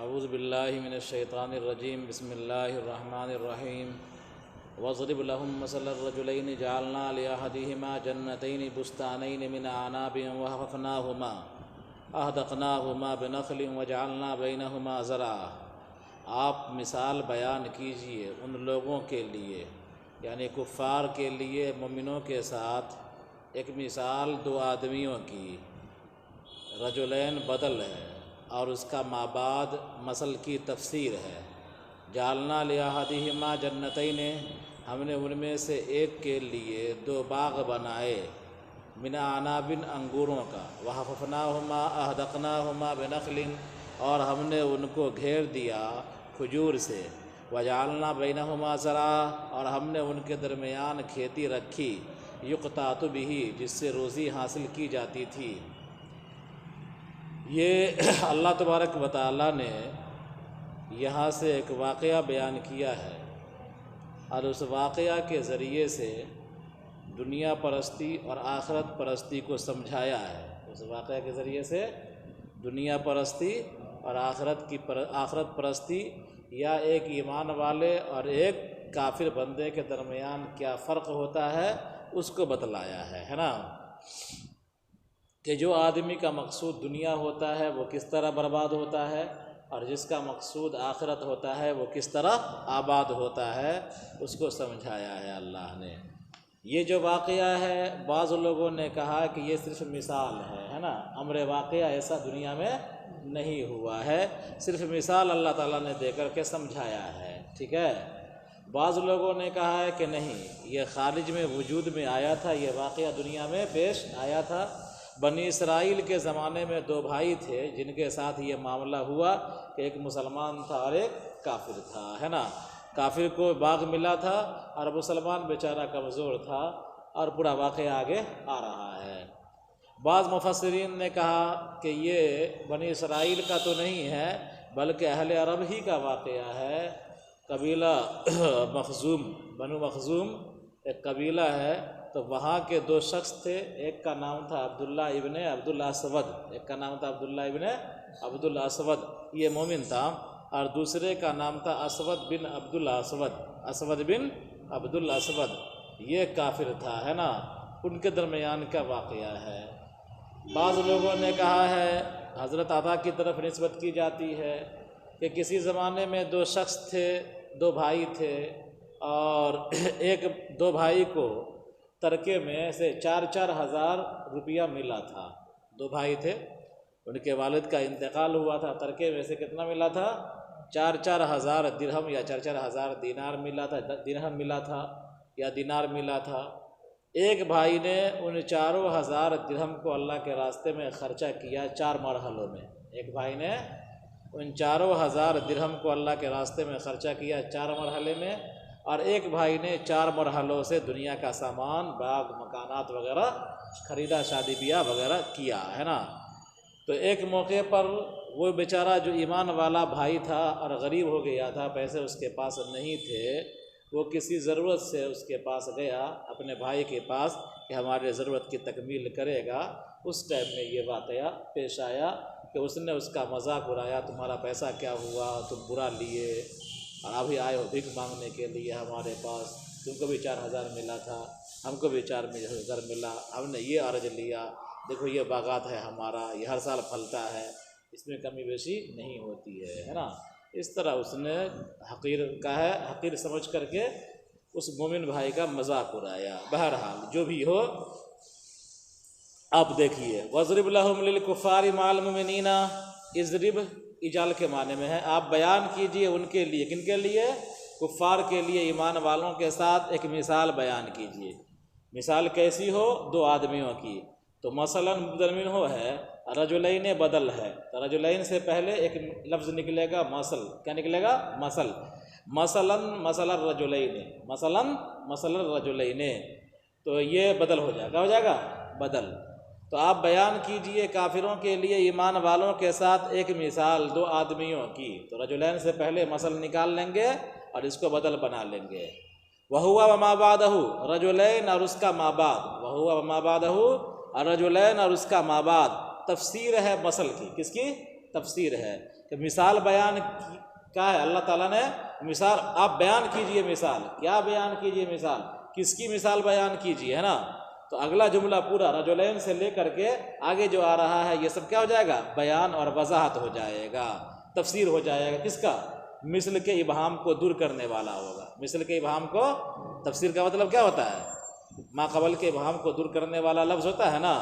اعوذ باللہ من الشیطان الرجیم بسم اللہ الرحمن الرحیم وَاضْرِبْ لَهُم مَثَلَ الرَّجُلَيْنِ جَعَلْنَا لِأَحَدِهِمَا جَنَّتَيْنِ بُسْتَانَيْنِ مِنْ أَعْنَابٍ وَحَفَفْنَاهُمَا بِنَخْلٍ وَجَعَلْنَا بَيْنَهُمَا زَرْعًا۔ آپ مثال بیان کیجئے ان لوگوں کے لیے، یعنی کفار کے لیے مومنوں کے ساتھ ایک مثال دو آدمیوں کی، رجلین بدل ہے اور اس کا مابعد مثل کی تفسیر ہے۔ جعلنا لأحدہما جنتین، ہم نے ان میں سے ایک کے لیے دو باغ بنائے، من اعناب انگوروں کا، وحففناہما احدقناہما بنخل، اور ہم نے ان کو گھیر دیا کھجور سے، وجعلنا بینہما زرعا، اور ہم نے ان کے درمیان کھیتی رکھی، یقطع بہ، جس سے روزی حاصل کی جاتی تھی۔ یہ اللہ تبارک و تعالیٰ نے یہاں سے ایک واقعہ بیان کیا ہے اور اس واقعہ کے ذریعے سے دنیا پرستی اور آخرت پرستی کو سمجھایا ہے۔ اس واقعہ کے ذریعے سے دنیا پرستی اور آخرت پرستی، یا ایک ایمان والے اور ایک کافر بندے کے درمیان کیا فرق ہوتا ہے اس کو بتلایا ہے نا، کہ جو آدمی کا مقصود دنیا ہوتا ہے وہ کس طرح برباد ہوتا ہے، اور جس کا مقصود آخرت ہوتا ہے وہ کس طرح آباد ہوتا ہے، اس کو سمجھایا ہے اللہ نے۔ یہ جو واقعہ ہے، بعض لوگوں نے کہا کہ یہ صرف مثال ہے نا، امر واقعہ ایسا دنیا میں نہیں ہوا ہے، صرف مثال اللہ تعالیٰ نے دے کر کے سمجھایا ہے، ٹھیک ہے۔ بعض لوگوں نے کہا ہے کہ نہیں، یہ خارج میں وجود میں آیا تھا، یہ واقعہ دنیا میں پیش آیا تھا۔ بنی اسرائیل کے زمانے میں دو بھائی تھے جن کے ساتھ یہ معاملہ ہوا کہ ایک مسلمان تھا اور ایک کافر تھا، ہے نا۔ کافر کو باغ ملا تھا اور مسلمان بیچارہ کمزور تھا، اور پورا واقعہ آگے آ رہا ہے۔ بعض مفسرین نے کہا کہ یہ بنی اسرائیل کا تو نہیں ہے بلکہ اہل عرب ہی کا واقعہ ہے۔ قبیلہ مخزوم، بنو مخزوم ایک قبیلہ ہے، تو وہاں کے دو شخص تھے، ایک کا نام تھا عبداللہ ابن عبد الاسود، ایک کا نام تھا عبداللہ ابن عبد الاسود، یہ مومن تھا، اور دوسرے کا نام تھا اسود بن عبد الاسود، اسود بن عبد الاسود، یہ کافر تھا، ہے نا۔ ان کے درمیان کا واقعہ ہے۔ بعض لوگوں نے کہا ہے، حضرت عطا کی طرف نسبت کی جاتی ہے کہ کسی زمانے میں دو شخص تھے، دو بھائی تھے، اور دو بھائی کو ترکے میں سے 4,000 روپیہ ملا تھا۔ دو بھائی تھے، ان کے والد کا انتقال ہوا تھا، ترکے میں سے کتنا ملا تھا؟ 4,000 درہم یا 4,000 دینار ملا تھا، درہم ملا تھا یا دینار ملا تھا۔ ایک بھائی نے ان 4,000 درہم کو اللہ کے راستے میں خرچہ کیا 4 مرحلوں میں۔ ایک بھائی نے ان 4,000 درہم کو اللہ کے راستے میں خرچہ کیا 4 مرحلے میں، اور ایک بھائی نے 4 مرحلوں سے دنیا کا سامان، باغ مکانات وغیرہ خریدا، شادی بیاہ وغیرہ کیا، ہے نا۔ تو ایک موقع پر وہ بیچارہ جو ایمان والا بھائی تھا اور غریب ہو گیا تھا، پیسے اس کے پاس نہیں تھے، وہ کسی ضرورت سے اس کے پاس گیا، اپنے بھائی کے پاس، کہ ہمارے ضرورت کی تکمیل کرے گا۔ اس ٹائم میں یہ واقعہ پیش آیا کہ اس نے اس کا مذاق اڑایا، تمہارا پیسہ کیا ہوا، تم برا لیے اور ابھی آئے ہو بھیک مانگنے کے لیے ہمارے پاس، تم کو بھی 4,000 ملا تھا، ہم کو بھی 4,000 ملا، ہم نے یہ عرض لیا، دیکھو یہ باغات ہے ہمارا، یہ ہر سال پھلتا ہے، اس میں کمی بیشی نہیں ہوتی ہے نا۔ اس طرح اس نے حقیر سمجھ کر کے اس مومن بھائی کا مذاق اڑایا۔ بہرحال جو بھی ہو، آپ دیکھیے، وَاضْرِبْ لَهُمْ لِلْكُفَّارِ مَعَ الْمُؤْمِنِينَ، اضرب اجال کے معنی میں ہے، آپ بیان کیجئے ان کے لیے، کن کے لیے؟ کفار کے لیے، ایمان والوں کے ساتھ ایک مثال بیان کیجئے۔ مثال کیسی ہو؟ دو آدمیوں کی۔ تو مثلاً بدل منہ ہے، رجلین بدل ہے، تو رجلین سے پہلے ایک لفظ نکلے گا مثل، کیا نکلے گا؟ مثل۔ مثل الرجلین، تو یہ بدل ہو جائے گا، ہو جائے گا بدل۔ تو آپ بیان کیجئے کافروں کے لیے ایمان والوں کے ساتھ ایک مثال دو آدمیوں کی، تو رجلین سے پہلے مثل نکال لیں گے اور اس کو بدل بنا لیں گے۔ وَهُوَ وَمَا بَعْدَهُ، رجلین اور اس کا ما بعد، وَهُوَ وَمَا بَعْدَهُ، رجلین اور اس کا ما بعد، تفسیر ہے مثل کی، کس کی؟ تفسیر ہے تو مثال بیان کیا ہے؟ اللہ تعالیٰ نے مثال، آپ بیان کیجئے مثال، کیا بیان کیجئے مثال، کس کی مثال بیان کیجئے، ہے نا؟ تو اگلا جملہ پورا رجلین سے لے کر کے آگے جو آ رہا ہے یہ سب کیا ہو جائے گا؟ بیان اور وضاحت ہو جائے گا، تفسیر ہو جائے گا، کس کا؟ مثل کے ابہام کو دور کرنے والا ہوگا۔ مثل کے ابہام کو، تفسیر کا مطلب کیا ہوتا ہے؟ ما قبل کے ابہام کو دور کرنے والا لفظ ہوتا ہے نا۔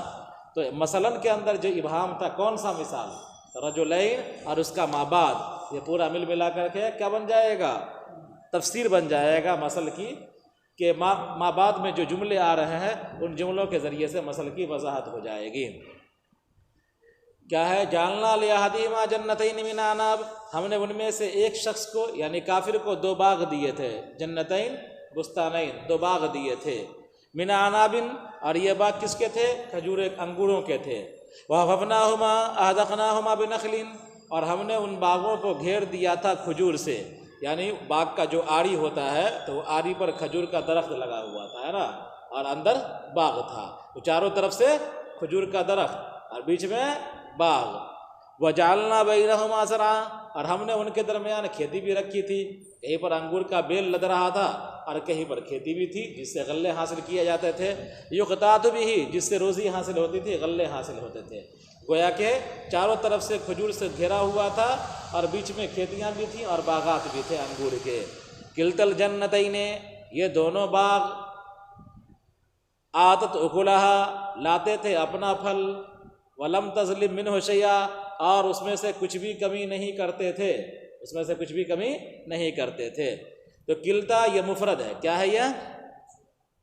تو مثلاً کے اندر جو ابہام تھا کون سا مثال؟ رجلین اور اس کا ما بعد، یہ پورا مل ملا کر کے کیا بن جائے گا؟ تفسیر بن جائے گا مثل کی، کہ ما بعد میں جو جملے آ رہے ہیں ان جملوں کے ذریعے سے مثل کی وضاحت ہو جائے گی۔ کیا ہے؟ جعلنا لأحدہما جنتین من اعناب، ہم نے ان میں سے ایک شخص کو یعنی کافر کو 2 باغ دیے تھے، جنتین بستانین، 2 باغ دیے تھے، من اعناب، اور یہ باغ کس کے تھے؟ کھجور انگوروں کے تھے، وحفظناہما احدقناہما بنخل، اور ہم نے ان باغوں کو گھیر دیا تھا کھجور سے، یعنی باغ کا جو آڑی ہوتا ہے تو وہ آڑی پر کھجور کا درخت لگا ہوا تھا، ہے نا، اور اندر باغ تھا، تو چاروں طرف سے کھجور کا درخت اور بیچ میں باغ۔ وجعلنا بینہما زرعا، اور ہم نے ان کے درمیان کھیتی بھی رکھی تھی، کہیں پر انگور کا بیل لد رہا تھا اور کہیں پر کھیتی بھی تھی جس سے غلے حاصل کیے جاتے تھے، یقطات بھی، جس سے روزی حاصل ہوتی تھی، غلے حاصل ہوتے تھے۔ گویا کہ چاروں طرف سے کھجور سے گھیرا ہوا تھا اور بیچ میں کھیتیاں بھی تھیں اور باغات بھی تھے انگور کے۔ کلتا الجنتین، یہ دونوں باغ، آتت اکلہا، لاتے تھے اپنا پھل، ولم تظلم منہ شیئا، اور اس میں سے کچھ بھی کمی نہیں کرتے تھے، اس میں سے کچھ بھی کمی نہیں کرتے تھے۔ تو کلتا یہ مفرد ہے، کیا ہے یہ؟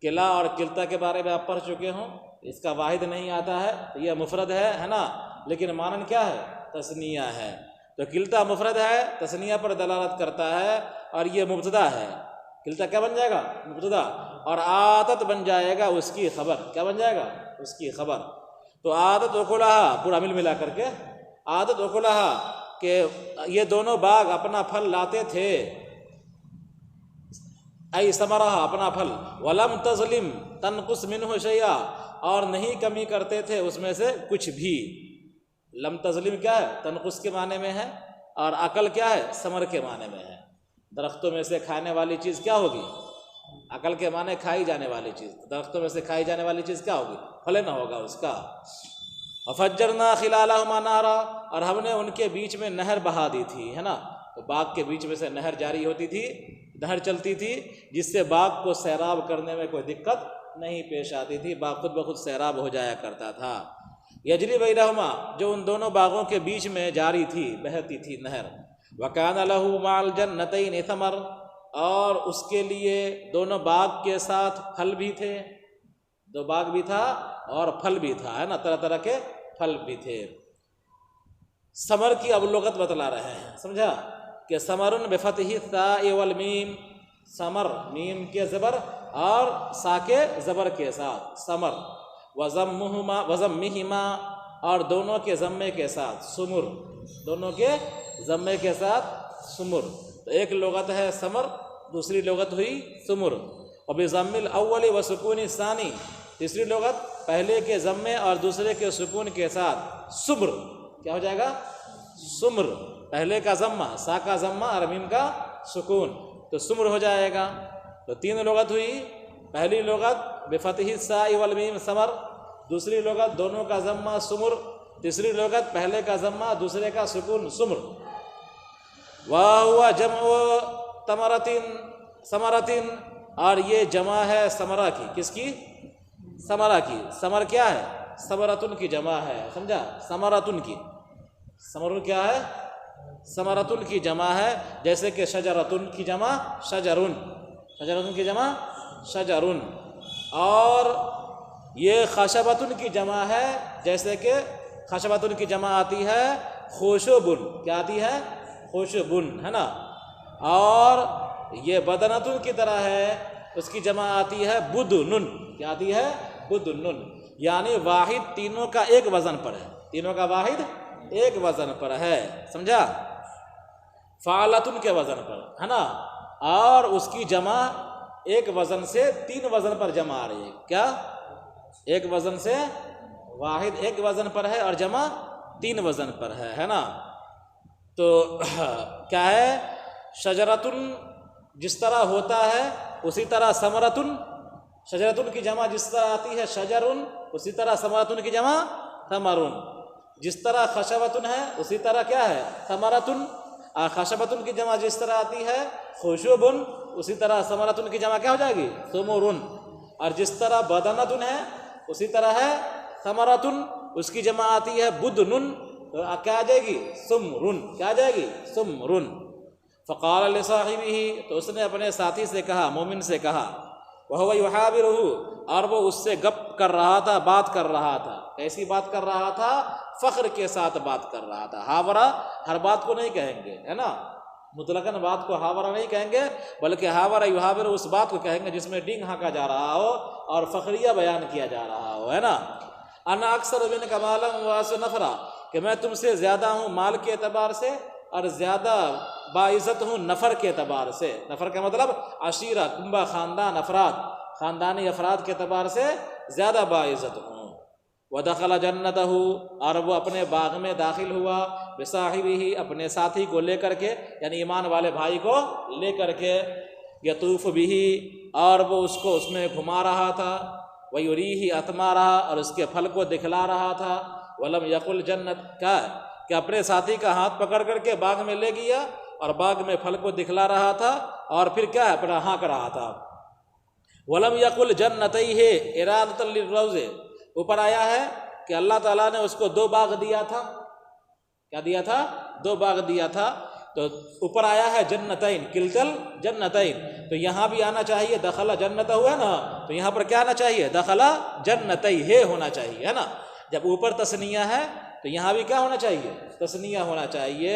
کلا اور کلتا کے بارے میں آپ پڑھ چکے ہوں، اس کا واحد نہیں آتا ہے، تو یہ مفرد ہے نا، لیکن مانن کیا ہے؟ تثنیہ ہے۔ تو کلتا مفرد ہے، تثنیہ پر دلالت کرتا ہے، اور یہ مبتدا ہے۔ کلتا کیا بن جائے گا؟ مبتدا، اور عادت بن جائے گا اس کی خبر، کیا بن جائے گا؟ اس کی خبر۔ تو عادت اکلہا، پورا مل ملا کر کے عادت اکلہا، کہ یہ دونوں باغ اپنا پھل لاتے تھے، ای ثمرہ، اپنا پھل، ولم تظلم تنقص منہ شیئا، اور نہیں کمی کرتے تھے اس میں سے کچھ بھی۔ لم تظلم کیا ہے؟ تنقص کے معنی میں ہے، اور عقل کیا ہے؟ ثمر کے معنی میں ہے۔ درختوں میں سے کھانے والی چیز کیا ہوگی؟ عقل کے معنی کھائی جانے والی چیز، درختوں میں سے کھائی جانے والی چیز کیا ہوگی؟ پھل نہ ہوگا اس کا۔ وفجرنا خلالہما نہرا، اور ہم نے ان کے بیچ میں نہر بہا دی تھی، ہے نا، تو باغ کے بیچ میں سے نہر جاری ہوتی تھی، نہر چلتی تھی، جس سے باغ کو سیراب کرنے میں کوئی دقت نہیں پیش آتی تھی، باغ خود بخود سیراب ہو جایا کرتا تھا۔ یجری بینہما، جو ان دونوں باغوں کے بیچ میں جاری تھی، بہتی تھی نہر۔ وکان لہ مع الجنتین ثمر، اور اس کے لیے دونوں باغ کے ساتھ پھل بھی تھے، 2 باغ بھی تھا اور پھل بھی تھا، ہے نا، طرح طرح کے پھل بھی تھے۔ ثمر کی اب لغت بتلا رہے ہیں، سمجھا؟ کہ ثمر بفتح الثاء والمیم، ثمر میم کے زبر اور سا کے زبر کے ساتھ ثمر، وضمہما، اور دونوں کے ضمے کے ساتھ ثمر، دونوں کے ضمے کے ساتھ ثمر۔ تو ایک لغت ہے ثمر، دوسری لغت ہوئی ثمر۔ وبضم الاول وسکون الثانی، تیسری لغت پہلے کے ضمے اور دوسرے کے سکون کے ساتھ سمر، کیا ہو جائے گا؟ سمر، پہلے کا ضمہ، سا کا ضمہ اور میم کا سکون، تو سمر ہو جائے گا۔ تو 3 لغت ہوئی، پہلی لغت بفتح الثاء والمیم ثمر، دوسری لغت دونوں کا ضمہ سمر، تیسری لغت پہلے کا ضمہ دوسرے کا سکون سمر۔ وَهُوَ جَمْعُ ثمرۃ، اور یہ جمع ہے ثمرہ کی، کس کی؟ ثمرہ کی۔ ثمر کیا ہے؟ ثمرۃن کی جمع ہے، سمجھا؟ ثمرۃن کی، ثمر کیا ہے؟ ثمرۃن کی جمع ہے، جیسے کہ شجرۃن کی جمع شجرن، شجرۃن کی جمع شجرن، اور یہ خشبۃن کی جمع ہے، جیسے کہ خشبۃن کی جمع آتی ہے خوشبن، کیا آتی ہے؟ خوشبن، ہے نا، اور یہ بدنۃن کی طرح ہے، اس کی جمع آتی ہے بدنن، کیا آتی ہے؟ بدنن، یعنی واحد تینوں کا ایک وزن پر ہے، تینوں کا واحد ایک وزن پر ہے، سمجھا؟ فعلتن کے وزن پر، ہے نا، اور اس کی جمع ایک وزن سے 3 وزن پر جمع آ رہی ہے، کیا؟ ایک وزن سے واحد ایک وزن پر ہے اور جمع 3 وزن پر ہے نا۔ تو کیا ہے، شجرتن جس طرح ہوتا ہے اسی طرح ثمرتن، شجرتن کی جمع جس طرح آتی ہے شجرن، اسی طرح ثمرتن کی جمع ثمرن، جس طرح خشبتن ہے اسی طرح کیا ہے ثمرتن، خشبتن کی جمع جس طرح آتی ہے خشبن، اسی طرح ثمرتن کی جمع کیا ہو جائے گی ثمرن، اور جس طرح بدنتن ہے اسی طرح ہے ثمرتن، اس کی جمع آتی ہے بدنن، تو کیا آ جائے گی ثمرن، کیا آ جائے گی ثمرن۔ فقال لصاحبہ، تو اس نے اپنے ساتھی سے کہا، مومن سے کہا، وہو یحاورہ، اور وہ اس سے گپ کر رہا تھا، بات کر رہا تھا، کیسی بات کر رہا تھا، فخر کے ساتھ بات کر رہا تھا۔ حاورہ ہر بات کو نہیں کہیں گے، ہے نا، مطلقاً بات کو حاورہ نہیں کہیں گے، بلکہ حاورہ یحاور اس بات کو کہیں گے جس میں ڈینگ ہانکا جا رہا ہو اور فخریہ بیان کیا جا رہا ہو، ہے نا۔ انا اکثر منک مالا واعز نفرا، کہ میں تم سے زیادہ ہوں مال کے اعتبار سے اور زیادہ باعزت ہوں نفر کے اعتبار سے، نفر کا مطلب عشیرہ، کنبہ، خاندان، افراد، خاندانی افراد کے اعتبار سے زیادہ باعزت ہوں۔ وَدَخَلَ جَنَّتَهُ، اور وہ اپنے باغ میں داخل ہوا، بصاحبہ، اپنے ساتھی کو لے کر کے، یعنی ایمان والے بھائی کو لے کر کے، یطوف بہ، اور وہ اس کو اس میں گھما رہا تھا، وَيُرِيهِ أَثْمَارَهَا، اور اس کے پھل کو دکھلا رہا تھا، وَلَمْ يَقُلْ جَنَّتْ، کیا ہے کہ اپنے ساتھی کا ہاتھ پکڑ کر کے باغ میں لے گیا اور باغ میں پھل کو دکھلا رہا تھا، اور پھر کیا ہے اپنا ہانک رہا تھا۔ وَلَمْ يَقُلْ جَنَّتَيْهِ إِرَادَةً لِلرَّوْزِ، اوپر آیا ہے کہ اللہ تعالیٰ نے اس کو 2 باغ دیا تھا، کیا دیا تھا، 2 باغ دیا تھا، تو اوپر آیا ہے جنتین، کلتل جنتین، تو یہاں بھی آنا چاہیے دخل جنتہ ہوا نا، تو یہاں پر کیا آنا چاہیے دخل جنتیہ ہونا چاہیے، ہے نا۔ جب اوپر تثنیہ ہے تو یہاں بھی کیا ہونا چاہیے تثنیہ ہونا چاہیے،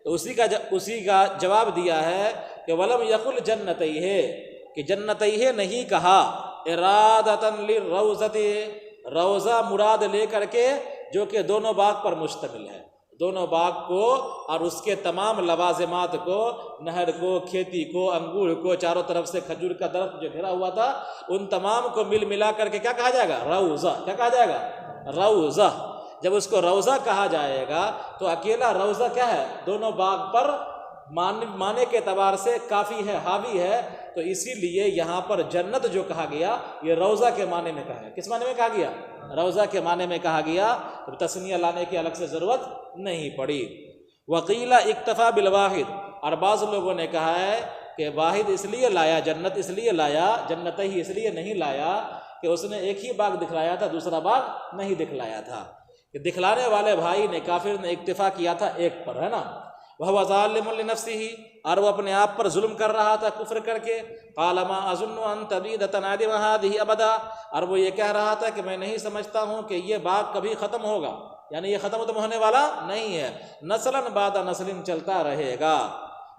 تو اسی کا جواب دیا ہے کہ ولم یقل جنتیہ، کہ جنتیہ نہیں کہا، ارادۃ للروضۃ، روضہ مراد لے کر کے جو کہ دونوں باغ پر مشتمل ہے، دونوں باغ کو اور اس کے تمام لوازمات کو، نہر کو، کھیتی کو، انگور کو، چاروں طرف سے کھجور کا درخت جو گھرا ہوا تھا، ان تمام کو مل ملا کر کے کیا کہا جائے گا روضہ، کیا کہا جائے گا روضہ۔ جب اس کو روضہ کہا جائے گا تو اکیلا روضہ کیا ہے دونوں باغ پر معنی کے اعتبار سے کافی ہے، حاوی ہے، تو اسی لیے یہاں پر جنت جو کہا گیا یہ روضہ کے معنی میں کہا ہے، کس معنی میں کہا گیا روضہ کے معنی میں کہا گیا، تو تثنیہ لانے کی الگ سے ضرورت نہیں پڑی۔ وقیل اکتفا بالواحد، اور بعض لوگوں نے کہا ہے کہ واحد اس لیے لایا، جنت اس لیے لایا، جنت ہی اس لیے نہیں لایا کہ اس نے ایک ہی باغ دکھلایا تھا، دوسرا باغ نہیں دکھلایا تھا، کہ دکھلانے والے بھائی نے، کافر نے اکتفا کیا تھا ایک پر، ہے نا۔ وَهُوَ ظَالِمٌ لِنَفْسِهِ، اور وہ اپنے آپ پر ظلم کر رہا تھا کفر کر کے۔ قَالَ مَا أَظُنُّ أَن تَبِيدَ تَنْعَدِمَ هَٰذِهِ أَبَدًا، اور وہ یہ کہہ رہا تھا کہ میں نہیں سمجھتا ہوں کہ یہ باغ کبھی ختم ہوگا، یعنی یہ ختم ہونے والا نہیں ہے، نسلاً بعد نسل چلتا رہے گا۔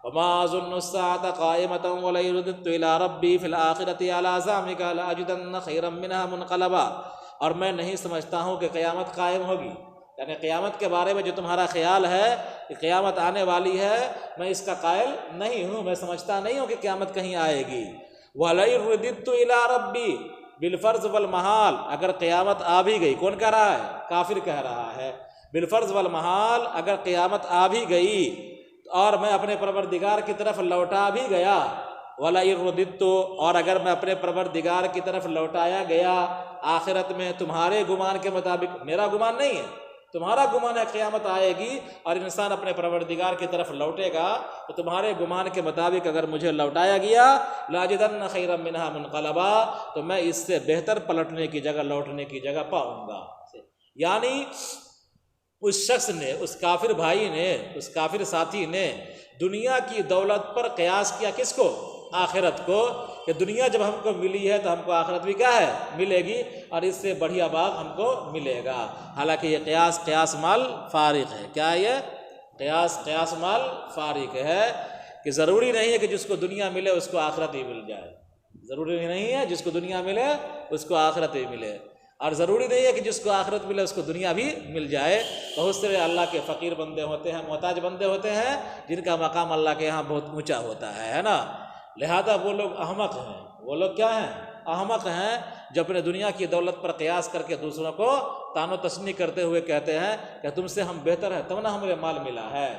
وَمَا أَظُنُّ السَّاعَةَ قَائِمَةً وَلَئِن رُدِدتُّ إِلَىٰ رَبِّي فِي الْآخِرَةِ عَلَىٰ زَعْمِكَ لَأَجِدَنَّ خَيْرًا مِّنْهَا مُنْقَلَبًا، اور میں نہیں سمجھتا ہوں کہ قیامت قائم ہوگی، یعنی قیامت کے بارے میں جو تمہارا خیال ہے کہ قیامت آنے والی ہے، میں اس کا قائل نہیں ہوں، میں سمجھتا نہیں ہوں کہ قیامت کہیں آئے گی۔ وَلَئِن رُدِدتُّ إِلَىٰ رَبِّي بالفرض والمحال، اگر قیامت آ بھی گئی، کون کہہ رہا ہے کافر کہہ رہا ہے، بالفرض والمحال، اگر قیامت آ بھی گئی اور میں اپنے پروردگار کی طرف لوٹا بھی گیا، وَلَئِن رُدِدتُّ، اور اگر میں اپنے پروردگار کی طرف لوٹایا گیا آخرت میں تمہارے گمان کے مطابق، میرا گمان نہیں ہے، تمہارا گمان ہے قیامت آئے گی اور انسان اپنے پروردگار کی طرف لوٹے گا، تو تمہارے گمان کے مطابق اگر مجھے لوٹایا گیا، لَأَجِدَنَّ خَيْرًا مِّنْهَا مُنْقَلَبًا، تو میں اس سے بہتر پلٹنے کی جگہ، لوٹنے کی جگہ پاؤں گا۔ یعنی اس شخص نے، اس کافر بھائی نے، اس کافر ساتھی نے دنیا کی دولت پر قیاس کیا، کس کو؟ آخرت کو، کہ دنیا جب ہم کو ملی ہے تو ہم کو آخرت بھی کیا ہے ملے گی، اور اس سے بڑھیا باغ ہم کو ملے گا۔ حالانکہ یہ قیاس مال فارغ ہے، کیا یہ قیاس مال فارغ ہے، کہ ضروری نہیں ہے کہ جس کو دنیا ملے اس کو آخرت ہی مل جائے، ضروری نہیں ہے جس کو دنیا ملے اس کو آخرت ہی ملے، اور ضروری نہیں ہے کہ جس کو آخرت ملے اس کو دنیا بھی مل جائے۔ بہت سے اللہ کے فقیر بندے ہوتے ہیں، محتاج بندے ہوتے ہیں، جن کا مقام اللہ کے یہاں بہت اونچا ہوتا ہے نا، لہذا وہ لوگ احمق ہیں، وہ لوگ کیا ہیں احمق ہیں، جو اپنے دنیا کی دولت پر قیاس کر کے دوسروں کو تان و تشنیع کرتے ہوئے کہتے ہیں کہ تم سے ہم بہتر ہیں تب نہ ہمیں مال ملا ہے۔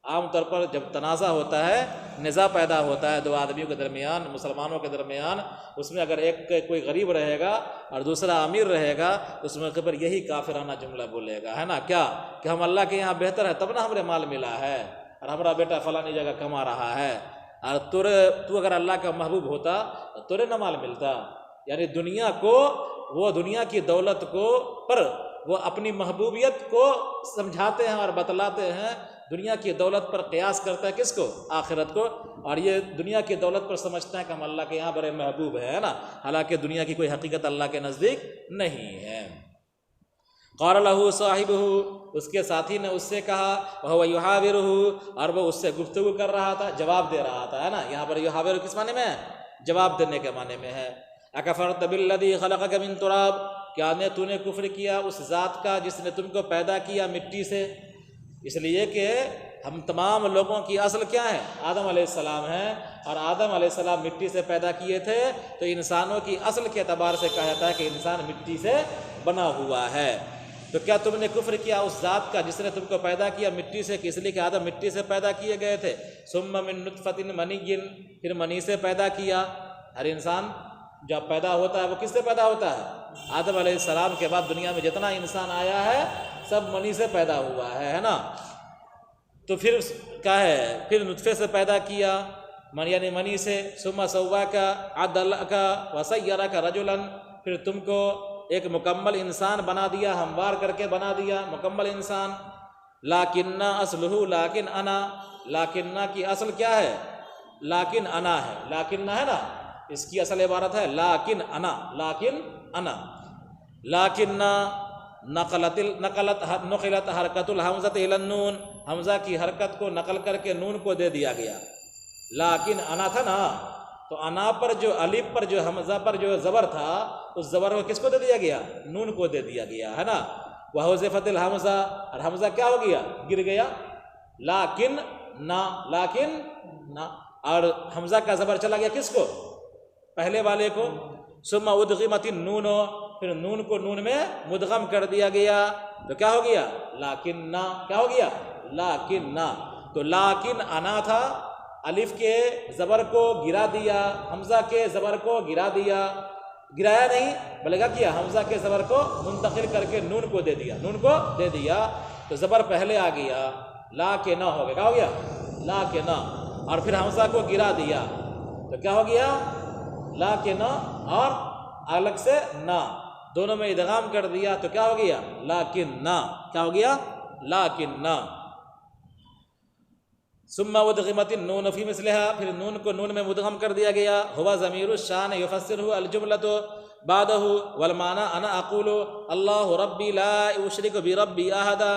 عام طور پر جب تنازع ہوتا ہے، نزاع پیدا ہوتا ہے دو آدمیوں کے درمیان، مسلمانوں کے درمیان، اس میں اگر ایک کوئی غریب رہے گا اور دوسرا امیر رہے گا تو اس موقع پر یہی کافرانہ جملہ بولے گا، ہے نا، کیا کہ ہم اللہ کے یہاں بہتر ہے تب نہ ہمارے مال ملا ہے، اور ہمارا بیٹا فلانی جگہ کما رہا ہے، اور تو اگر اللہ کا محبوب ہوتا تو تورے نہ مال ملتا۔ یعنی دنیا کو، وہ دنیا کی دولت کو پر وہ اپنی محبوبیت کو سمجھاتے ہیں اور بتلاتے ہیں، دنیا کی دولت پر قیاس کرتا ہے کس کو؟ آخرت کو، اور یہ دنیا کی دولت پر سمجھتا ہے کہ ہم اللہ کے یہاں بڑے محبوب ہیں، ہے نا، حالانکہ دنیا کی کوئی حقیقت اللہ کے نزدیک نہیں ہے۔ قال له صاحبہ، اس کے ساتھی نے اس سے کہا، وهو يحاورہ، اور وہ اس سے گفتگو کر رہا تھا، جواب دے رہا تھا، ہے نا، یہاں پر يحاور کس معنی میں ہے؟ جواب دینے کے معنی میں ہے۔ اکفرت بالذی خلقک من تراب، کیا تو نے کفر کیا اس ذات کا جس نے تم کو پیدا کیا مٹی سے؟ اس لیے کہ ہم تمام لوگوں کی اصل کیا ہے؟ آدم علیہ السلام ہے، اور آدم علیہ السلام مٹی سے پیدا کیے تھے، تو انسانوں کی اصل کے اعتبار سے کہا جاتا ہے کہ انسان مٹی سے بنا ہوا ہے۔ تو کیا تم نے کفر کیا اس ذات کا جس نے تم کو پیدا کیا مٹی سے، کہ اس لیے کہ آدم مٹی سے پیدا کیے گئے تھے، ثم من نطفۃ منی، پھر منی سے پیدا کیا۔ ہر انسان جب پیدا ہوتا ہے وہ کس سے پیدا ہوتا ہے؟ آدم علیہ السلام کے بعد دنیا میں جتنا انسان آیا ہے سب منی سے پیدا ہوا ہے نا۔ تو پھر کیا ہے، پھر نطفے سے پیدا کیا، یعنی منی سے، ثم سواک عدلک وصیرک رجلا، پھر تم کو ایک مکمل انسان بنا دیا، ہموار کر کے بنا دیا مکمل انسان۔ لیکن اصلہ لیکن انا، لیکن کی اصل کیا ہے؟ لیکن انا ہے، لیکن ہے نا، اس کی اصل عبارت ہے لیکن انا، لیکن انا، لیکن نقلت حرکت الحمزہ الی النون، حمزہ کی حرکت کو نقل کر کے نون کو دے دیا گیا۔ لیکن انا تھا نا، تو انا پر جو الف پر جو حمزہ پر جو زبر تھا، اس زبر کو کس کو دے دیا گیا؟ نون کو دے دیا گیا، ہے نا۔ وحذفت الحمزہ، اور حمزہ کیا ہو گیا؟ گر گیا۔ لیکن نا، لیکن نا، اور حمزہ کا زبر چلا گیا کس کو؟ پہلے والے کو۔ ثم ادغمت النون، پھر نون کو نون میں مدغم کر دیا گیا، تو کیا ہو گیا؟ لیکن نا، کیا ہو گیا؟ لیکن نا۔ تو لیکن انا تھا، الف کے زبر کو گرا دیا، حمزہ کے زبر کو گرا دیا، گرایا نہیں بلکہ کیا، حمزہ کے زبر کو منتقل کر کے نون کو دے دیا، نون کو دے دیا، تو زبر پہلے آ گیا، لا کے نہ ہو گیا، کیا ہو گیا؟ لا کے نہ، اور پھر حمزہ کو گرا دیا تو کیا ہو گیا؟ لا کے نہ، اور الگ سے نہ، دونوں میں ادغام کر دیا تو کیا ہو گیا؟ لیکن نہ، کیا ہو گیا؟ لیکن نہ۔ ثم ادغمت النون فی مثلها، پھر نون کو نون میں مدغم کر دیا گیا۔ ہوا ضمیر الشان یفسرہ الجملۃ بعدہ والمعنی انا اقول اللہ ربی لا اشرک بربی احدا،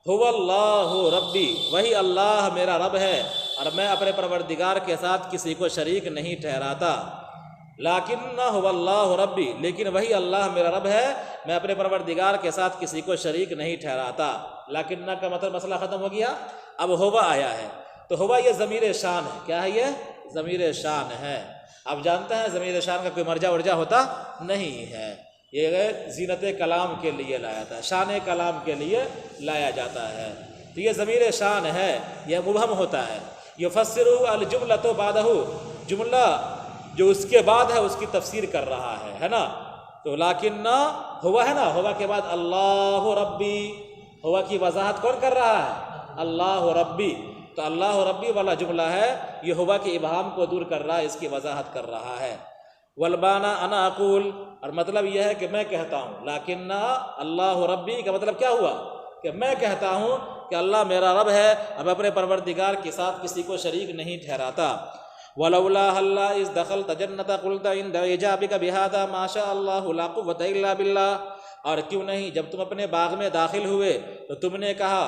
هو اللہ ربی، وہی اللہ میرا رب ہے اور میں اپنے پروردگار کے ساتھ کسی کو شریک نہیں ٹھہراتا۔ لیکن هو اللہ ربی، لیکن وہی اللہ میرا رب ہے، میں اپنے پروردگار کے ساتھ کسی کو شریک نہیں ٹھہراتا۔ لیکن کا مطلب مسئلہ ختم ہو گیا، اب ہوا آیا ہے، تو ہوا یہ ضمیر شان ہے، کیا ہے؟ یہ ضمیر شان ہے۔ اب جانتے ہیں ضمیر شان کا کوئی مرجع ورجع ہوتا نہیں ہے، یہ زینت کلام کے لیے لایا تھا، شان کلام کے لیے لایا جاتا ہے، تو یہ ضمیر شان ہے، یہ مبہم ہوتا ہے۔ یفسر الجملۃ بعدہ، جملہ جو اس کے بعد ہے اس کی تفسیر کر رہا ہے نا۔ تو لیکن ہوا ہے نا، ہوا کے بعد اللہ ربی، ہوا کی وضاحت کون کر رہا ہے؟ اللہ ربی، تو اللہ ربی والا جملہ ہے، یہ ہوا کے ابہام کو دور کر رہا ہے، اس کی وضاحت کر رہا ہے۔ والبانا انا اقول، اور مطلب یہ ہے کہ میں کہتا ہوں، لیکن اللہ ربی کا مطلب کیا ہوا؟ کہ میں کہتا ہوں کہ اللہ میرا رب ہے، اب اپنے پروردگار کے ساتھ کسی کو شریک نہیں ٹھہراتا۔ ولولا ہلا اذ دخلت جنت قلت عند اعجابک بهذا ما شاء الله لا قوة الا بالله، اور کیوں نہیں جب تم اپنے باغ میں داخل ہوئے تو تم نے کہا،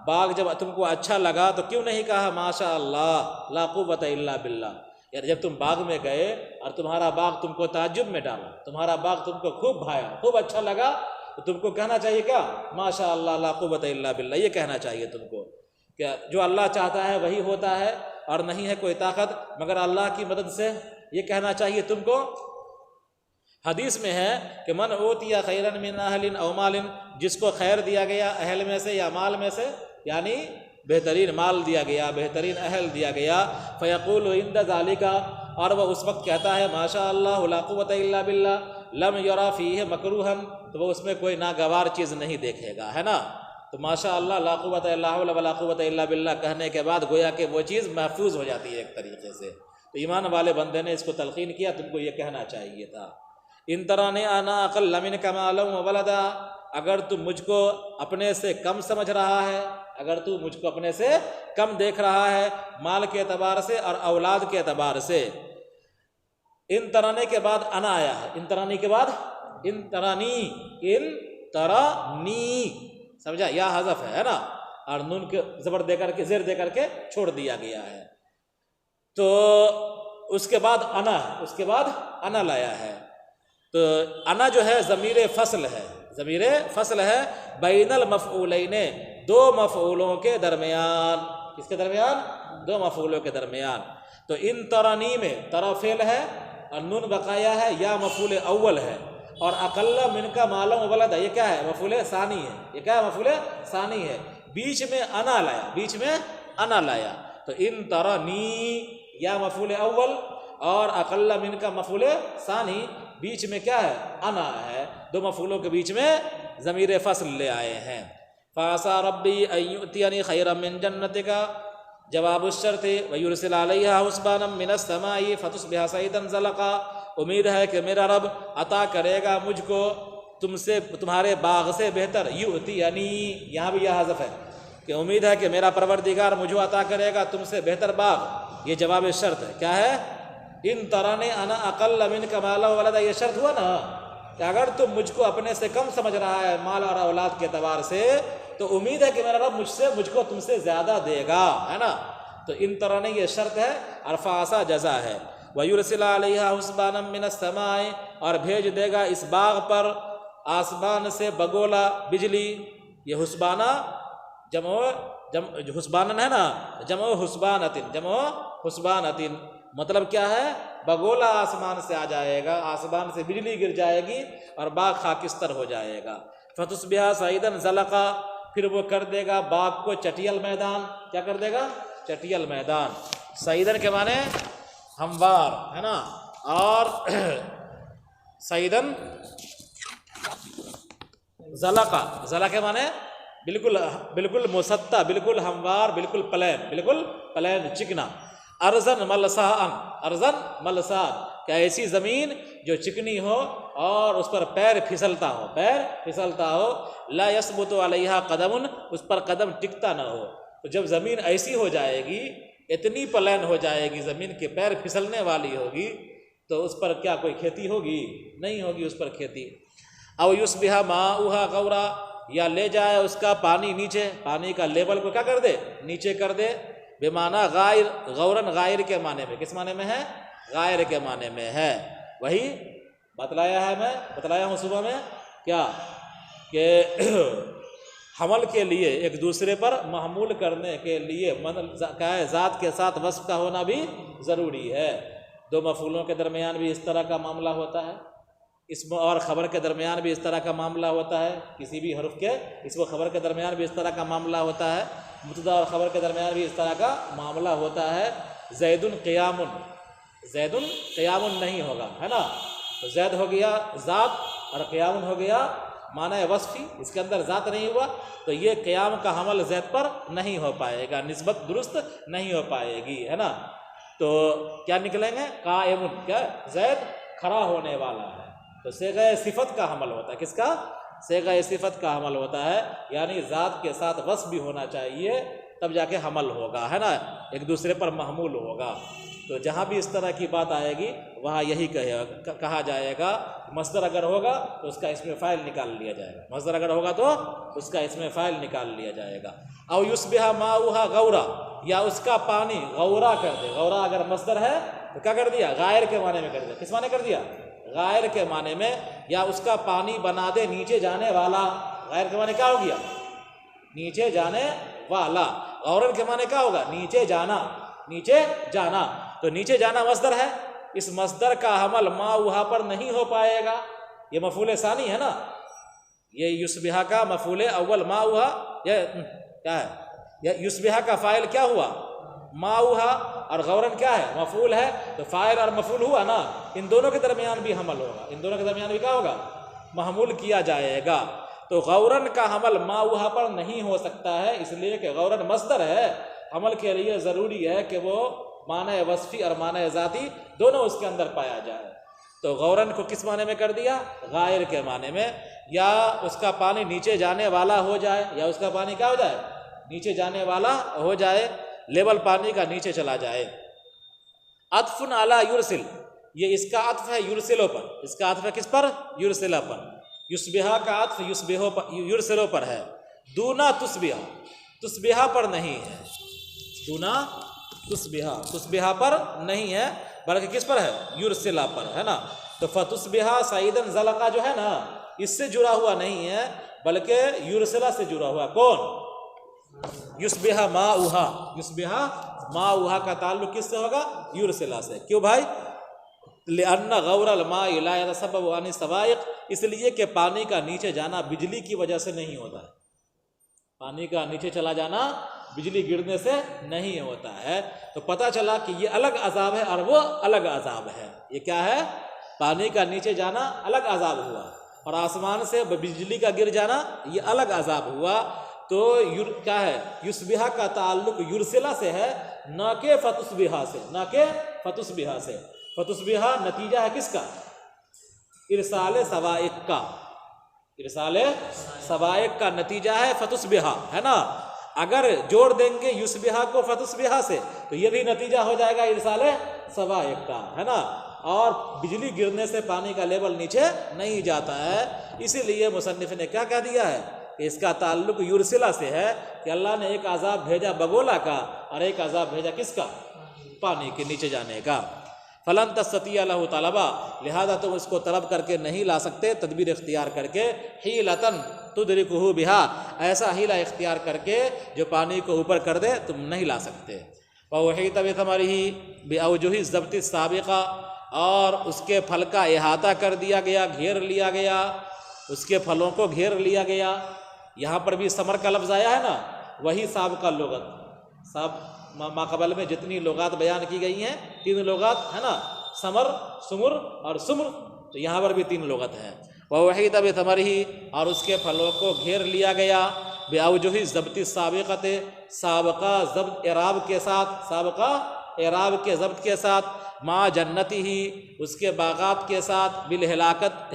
باغ جب تم کو اچھا لگا تو کیوں نہیں کہا ما شاء اللہ لا قوة الا بالله؟ یعنی جب تم باغ میں گئے اور تمہارا باغ تم کو تعجب میں ڈالا، تمہارا باغ تم کو خوب بھایا، خوب اچھا لگا، تو تم کو کہنا چاہیے کیا؟ ما شاء اللہ لا قوة الا بالله، یہ کہنا چاہیے تم کو کہ جو اللہ چاہتا ہے وہی ہوتا ہے، اور نہیں ہے کوئی طاقت مگر اللہ کی مدد سے، یہ کہنا چاہیے تم کو۔ حدیث میں ہے کہ من اوتیا خیرا من اہل او مال، جس کو خیر دیا گیا اہل میں سے یا مال میں سے، یعنی بہترین مال دیا گیا، بہترین اہل دیا گیا، فیقول عند ذالک، اور وہ اس وقت کہتا ہے ماشاء اللہ لا قوت الا باللہ، لم یرا فیہ مکروہا، تو وہ اس میں کوئی ناگوار چیز نہیں دیکھے گا، ہے نا. تو ماشاء اللہ لا قوت الا حول ولا قوت الا باللہ کہنے کے بعد گویا کہ وہ چیز محفوظ ہو جاتی ہے ایک طریقے سے. تو ایمان والے بندے نے اس کو تلقین کیا، تم کو یہ کہنا چاہیے تھا. ان ترانی انا اقل منک مالا وولدا، اگر تو مجھ کو اپنے سے کم سمجھ رہا ہے، اگر تو مجھ کو اپنے سے کم دیکھ رہا ہے مال کے اعتبار سے اور اولاد کے اعتبار سے. ان ترانے کے بعد انا آیا ہے، ان ترانی کے بعد ان ترانی، ان ترانی سمجھا، یا حذف ہے نا، اور نون کے زبر دے کر کے زیر دے کر کے چھوڑ دیا گیا ہے. تو اس کے بعد انا ہے، اس کے بعد انا لایا ہے. تو انا جو ہے ضمیر فصل ہے، ضمیر فصل ہے بین المفعولین، دو مفعولوں کے درمیان. کس کے درمیان؟ دو مفعولوں کے درمیان. تو ان ترانی میں ترا فعل ہے اور نون بقایا ہے، یا مفعول اول ہے، اور اقل من کا مالا وولد، یہ کیا ہے؟ مفعول ثانی ہے. یہ کیا ہے؟ مفعول ثانی ہے. بیچ میں انا لایا، بیچ میں انا لایا. تو ان ترانی یا مفعول اول اور اقل من کا مفعول ثانی، بیچ میں کیا ہے؟ انا ہے. دو مفعولوں کے بیچ میں ضمیر فصل لے آئے ہیں. فعسى ربی ان یؤتینی خیرا من جنتک، جواب الشرط ویرسل علیہا حسبانا من السماء فتصبح صعیدا زلقا، امید ہے کہ میرا رب عطا کرے گا مجھ کو تم سے، تمہارے باغ سے بہتر. یؤتینی، یہاں بھی یہ حذف ہے کہ امید ہے کہ میرا پروردگار مجھے عطا کرے گا تم سے بہتر باغ. یہ جواب شرط ہے. کیا ہے؟ ان ترانے انا اقل منک مالا وولدا، یہ شرط ہوا نا کہ اگر تم مجھ کو اپنے سے کم سمجھ رہا ہے مال اور اولاد کے اعتبار سے، تو امید ہے کہ میرا رب مجھ کو تم سے زیادہ دے گا، ہے نا. تو ان ترانے یہ شرط ہے، اور فعسا جزا ہے. وَيُرْسِلَ عَلَيْهَا حُسْبَانًا مِّنَ السَّمَاءِ، اور بھیج دے گا اس باغ پر آسمان سے بگولا، بجلی. یہ حسبانہ جمع حسبانن ہے نا، جمع حسبانتن، جمع حسبانتن، مطلب کیا ہے؟ بگولا آسمان سے آ جائے گا، آسمان سے بجلی گر جائے گی اور باغ خاکستر ہو جائے گا. فتصبح صعیدا زلقا، پھر وہ کر دے گا باغ کو چٹیل میدان. کیا کر دے گا؟ چٹیل میدان. صعیدن کے معنی ہموار، ہے نا، اور صعیدن زلقا، زلق کے معنی بالکل مسطح، بالکل ہموار، بالکل پلین چکنا. ارزن ملسان، ارزن ملسان، کہ ایسی زمین جو چکنی ہو اور اس پر پیر پھسلتا ہو. لا یثبت علیہا قدم، اس پر قدم ٹکتا نہ ہو. تو جب زمین ایسی ہو جائے گی، اتنی پلین ہو جائے گی، زمین کے پیر پھسلنے والی ہوگی، تو اس پر کیا کوئی کھیتی ہوگی؟ نہیں ہوگی اس پر کھیتی. او یصبح ماؤها غورا، یا لے جائے اس کا پانی نیچے، پانی کا لیول کو کیا کر دے؟ نیچے کر دے. بمعنی غائر، غورن غائر کے معنی میں. کس معنی میں ہے؟ غائر کے معنی میں ہے. وہی بتلایا ہوں صبح میں کیا کہ حمل کے لیے ایک دوسرے پر محمول کرنے کے لیے ذات کے ساتھ وصف کا ہونا بھی ضروری ہے. دو مفعولوں کے درمیان بھی اس طرح کا معاملہ ہوتا ہے، اسم اور خبر کے درمیان بھی اس طرح کا معاملہ ہوتا ہے، کسی بھی حرف کے اسم و خبر کے درمیان بھی اس طرح کا معاملہ ہوتا ہے، مبتدا اور خبر کے درمیان بھی اس طرح کا معاملہ ہوتا ہے. زید قیام، زید قیام نہیں ہوگا، ہے نا. تو زید ہو گیا ذات اور قیام ہو گیا معنی وصفی، اس کے اندر ذات نہیں ہوا، تو یہ قیام کا حمل زید پر نہیں ہو پائے گا، نسبت درست نہیں ہو پائے گی، ہے نا. تو کیا نکلیں گے؟ قائم، کیا؟ زید کھڑا ہونے والا ہے. تو صیغہ صفت کا حمل ہوتا ہے. کس کا؟ صیغہ صفت کا حمل ہوتا ہے، یعنی ذات کے ساتھ وصف بھی ہونا چاہیے، تب جا کے حمل ہوگا، ہے نا، ایک دوسرے پر محمول ہوگا. تو جہاں بھی اس طرح کی بات آئے گی وہاں یہی کہا جائے گا. مصدر اگر ہوگا تو اس کا اسم فاعل نکال لیا جائے گا، مصدر اگر ہوگا تو اس کا اسم فاعل نکال لیا جائے گا. او یصبح ماؤها غورا، یا اس کا پانی غورا کر دے. غورا اگر مصدر ہے تو کیا کر دیا؟ غائر کے معنی میں کر دیا. کس معنی کر دیا؟ غائر کے معنی میں. یا اس کا پانی بنا دے نیچے جانے والا. غائر کے معنی کیا ہو گیا؟ نیچے جانے والا. غورن کے معنی کیا ہوگا؟ نیچے جانا، نیچے جانا. تو نیچے جانا مصدر ہے، اس مصدر کا حمل ما وہاں پر نہیں ہو پائے گا. یہ مفعول ثانی ہے نا، یہ یصبح کا مفعول اول ما وہاں یہ کیا ہے؟ یا یشبہ کا فاعل کیا ہوا؟ ماؤہا، اور غورن کیا ہے؟ مفعول ہے، تو فاعل اور مفعول ہوا نا، ان دونوں کے درمیان بھی حمل ہوگا، ان دونوں کے درمیان بھی کیا ہوگا؟ محمول کیا جائے گا۔ تو غورن کا حمل ماؤہا پر نہیں ہو سکتا ہے، اس لیے کہ غورن مصدر ہے، حمل کے لیے ضروری ہے کہ وہ معنی وصفی اور معنی ذاتی دونوں اس کے اندر پایا جائے۔ تو غورن کو کس معنی میں کر دیا؟ غائر کے معنی میں، یا اس کا پانی نیچے جانے والا ہو جائے، یا اس کا پانی کیا ہو جائے؟ نیچے جانے والا ہو جائے، لیول پانی کا نیچے چلا جائے۔ عطف علی یرسل، یہ اس کا عطف ہے یرسلو پر، اس کا عطف ہے کس پر؟ یرسلہ پر۔ یشبہ کا عطف یرسلو پر ہے، دونا تشبہ، تشبہ پر نہیں ہے، دونا تشبہ پر نہیں ہے، بلکہ کس پر ہے؟ یرسلہ پر ہے نا۔ تو فتشبہ سعیدن زلقہ جو ہے نا، اس سے جڑا ہوا نہیں ہے، بلکہ یرسلہ سے جڑا ہوا۔ کون؟ یشبہ ماؤہا، یشبہ ماؤہا کا تعلق کس سے ہوگا؟ یرسلہ سے۔ کیوں بھائی؟ لأن غور الماء لا يتسبب عن السوائق، اس لیے کہ پانی کا نیچے جانا بجلی کی وجہ سے نہیں ہوتا ہے، پانی کا نیچے چلا جانا بجلی گرنے سے نہیں ہوتا ہے۔ تو پتہ چلا کہ یہ الگ عذاب ہے اور وہ الگ عذاب ہے۔ یہ کیا ہے؟ پانی کا نیچے جانا الگ عذاب ہوا، اور آسمان سے بجلی کا گر جانا یہ الگ عذاب ہوا۔ تو کیا ہے؟ یشبہ کا تعلق یرسلہ سے ہے، نہ کہ فتشبہ سے، نہ کہ فتشبہ سے۔ فتشبہ نتیجہ ہے کس کا؟ ارسال سوائق کا، ارسال سوائق کا نتیجہ ہے فتشبہ، ہے نا۔ اگر جوڑ دیں گے یشبہ کو فتشبہ سے تو یہ بھی نتیجہ ہو جائے گا ارسال سوائق کا، ہے نا۔ اور بجلی گرنے سے پانی کا لیول نیچے نہیں جاتا ہے، اسی لیے مصنف نے کیا کہہ دیا ہے کہ اس کا تعلق یرسلہ سے ہے، کہ اللہ نے ایک عذاب بھیجا بگولا کا اور ایک عذاب بھیجا کس کا؟ پانی کے نیچے جانے کا۔ فلن تستطیع لہ طلبا، لہذا تم اس کو طلب کر کے نہیں لا سکتے، تدبیر اختیار کر کے، حیلتن تدرکہ بہا، ایسا حیلہ اختیار کر کے جو پانی کو اوپر کر دے، تم نہیں لا سکتے۔ وَأُحِيطَ بِثَمَرِهِ بِأَوْجُهِ الضَّبْطِ السَّابِقَةِ، اور اس کے پھل کا احاطہ کر دیا گیا، گھیر لیا گیا، اس کے پھلوں کو گھیر لیا گیا۔ یہاں پر بھی ثمر کا لفظ آیا ہے نا، وہی سابقہ لغت، ماقبل میں جتنی لغات بیان کی گئی ہیں، 3 لغات ہے نا، ثمر، ثمر اور ثمر، تو یہاں پر بھی 3 لغت ہیں۔ وَأُحِيطَ بِثَمَرِهِ، اور اس کے پھلوں کو گھیر لیا گیا، بِأَوْجُهِ الضَّبْطِ السَّابِقَةِ، سابقہ ضبط اعراب کے ساتھ، سابقہ اعراب کے ضبط کے ساتھ، مع جنتہ، اس کے باغات کے ساتھ، بالہلاکت،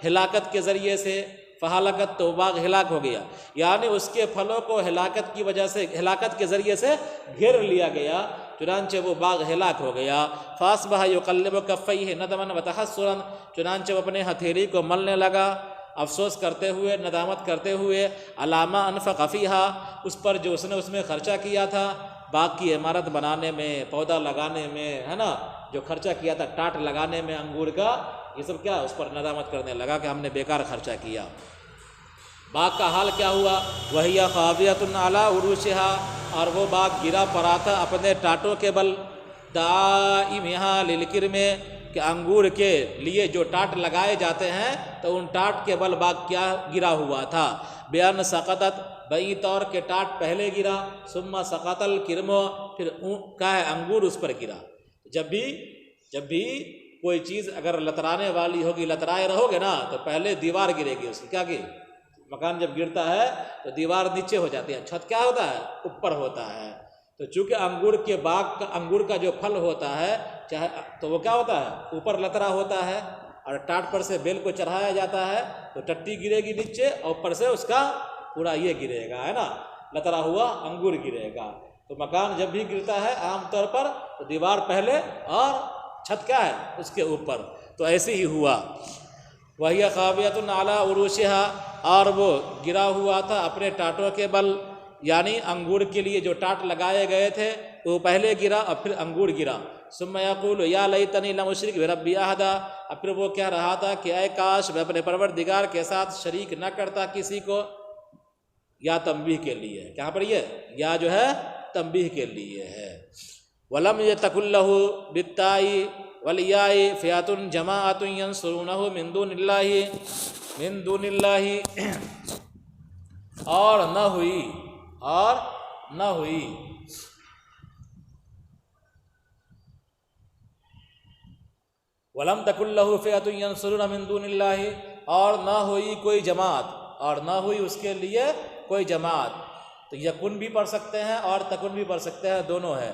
ہلاکت کے ذریعے سے، فہلکت، تو باغ ہلاک ہو گیا، یعنی اس کے پھلوں کو ہلاکت کی وجہ سے، ہلاکت کے ذریعے سے گھیر لیا گیا، چنانچہ وہ باغ ہلاک ہو گیا۔ فاصبح یقلب کفیہ ندما وتحسرا، چنانچہ وہ اپنے ہتھیلی کو ملنے لگا، افسوس کرتے ہوئے، ندامت کرتے ہوئے، علامہ انفق فیہا، اس پر جو اس نے اس میں خرچہ کیا تھا، باغ کی عمارت بنانے میں، پودا لگانے میں، ہے نا، جو خرچہ کیا تھا ٹاٹ لگانے میں انگور کا، یہ سب کیا اس پر ندامت کرنے لگا کہ ہم نے بیکار خرچہ کیا۔ باغ کا حال کیا ہوا؟ وَهِيَ خَاوِيَةٌ عَلَىٰ عُرُوشِهَا، اور وہ باغ گرا پڑا تھا اپنے ٹاٹوں کے بل، دَائِمِهَا لِلْكِرْمِ، کہ انگور کے لیے جو ٹاٹ لگائے جاتے ہیں تو ان ٹاٹ کے بل باغ کیا گرا ہوا تھا۔ بِأَنْ سَقَطَتْ، بئی طور کے ٹاٹ پہلے گرا، ثُمَّ سَقَطَ الْكِرْمُ، پھر کیا ہے انگور اس پر گرا۔ جب بھی کوئی چیز اگر لترانے والی ہوگی، لترائے رہو گے نا، تو پہلے دیوار گرے گی اس کی، کیا کی؟ مکان جب گرتا ہے تو دیوار نیچے ہو جاتی ہے، چھت کیا ہوتا ہے؟ اوپر ہوتا ہے۔ تو چونکہ انگور کے باغ کا، انگور کا جو پھل ہوتا ہے چاہے تو وہ کیا ہوتا ہے؟ اوپر لترا ہوتا ہے، اور ٹاٹ پر سے بیل کو چڑھایا جاتا ہے تو ٹٹی گرے گی نیچے، اور اوپر سے اس کا پورا یہ گرے گا، ہے نا، لترا ہوا انگور گرے گا۔ تو مکان جب بھی گرتا ہے عام طور پر تو دیوار پہلے اور چھت کیا ہے؟ اس کے اوپر۔ تو ایسے ہی ہوا، وَهِيَ خَاوِيَةٌ عَلَىٰ عُرُوشِهَا، اور وہ گرا ہوا تھا اپنے ٹاٹوں کے بل، یعنی انگور کے لیے جو ٹاٹ لگائے گئے تھے وہ پہلے گرا اور پھر انگور گرا۔ ثم یقول یا لیتنی لم اشرک بربی احدا، اب پھر وہ کہہ رہا تھا کہ اے کاش میں اپنے پروردگار کے ساتھ شریک نہ کرتا کسی کو، یا تنبیہ کے لیے، کہاں پر یہ یا جو ہے تنبیہ کے لیے ہے۔ ولم یتکن لہ بالتاء والیاء فئۃ جماعۃ ینصرونہ من دون اللہ، اور نہ ہوئی، اور نہ ہوئی۔ وَلَمْ تَكُنْ لَهُ فِئَةٌ يَنْصُرُونَ مِنْ دُونِ اللَّهِ، اور نہ ہوئی کوئی جماعت، اور نہ ہوئی اس کے لیے کوئی جماعت۔ تو یکن بھی پڑھ سکتے ہیں اور تکن بھی پڑھ سکتے ہیں، دونوں ہے،